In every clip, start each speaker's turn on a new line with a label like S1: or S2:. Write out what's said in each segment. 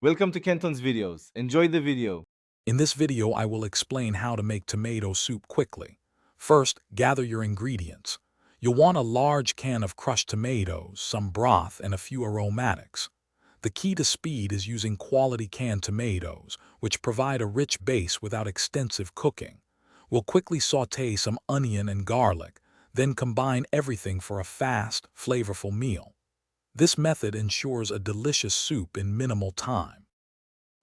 S1: Welcome to Kenton's videos. Enjoy the video.
S2: In this video, I will explain how to make tomato soup quickly. First, gather your ingredients. You'll want a large can of crushed tomatoes, some broth, and a few aromatics. The key to speed is using quality canned tomatoes, which provide a rich base without extensive cooking. We'll quickly sauté some onion and garlic, then combine everything for a fast, flavorful meal. This method ensures a delicious soup in minimal time.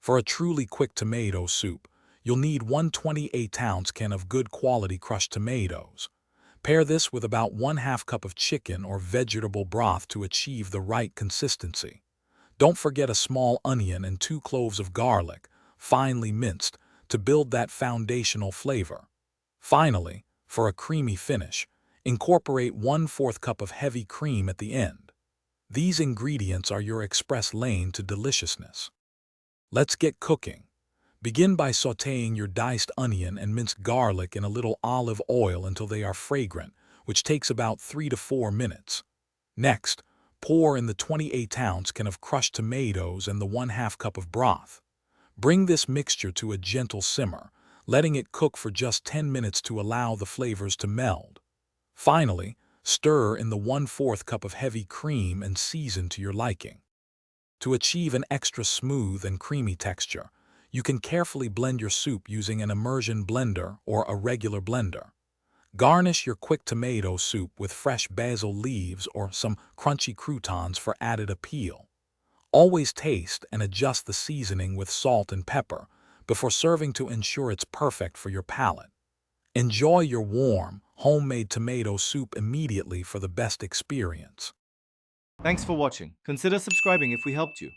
S2: For a truly quick tomato soup, you'll need 1/28-ounce can of good quality crushed tomatoes. Pair this with about 1/2 cup of chicken or vegetable broth to achieve the right consistency. Don't forget a small onion and 2 cloves of garlic, finely minced, to build that foundational flavor. Finally, for a creamy finish, incorporate 1/4 cup of heavy cream at the end. These ingredients are your express lane to deliciousness. Let's get cooking. Begin by sautéing your diced onion and minced garlic in a little olive oil until they are fragrant, which takes about 3 to 4 minutes. Next, pour in the 28-ounce can of crushed tomatoes and the 1/2 cup of broth. Bring this mixture to a gentle simmer, letting it cook for just 10 minutes to allow the flavors to meld. Finally, stir in the 1/4 cup of heavy cream and season to your liking. To achieve an extra smooth and creamy texture, you can carefully blend your soup using an immersion blender or a regular blender. Garnish your quick tomato soup with fresh basil leaves or some crunchy croutons for added appeal. Always taste and adjust the seasoning with salt and pepper before serving to ensure it's perfect for your palate. Enjoy your warm, homemade tomato soup immediately for the best experience.
S1: Thanks for watching. Consider subscribing if we helped you.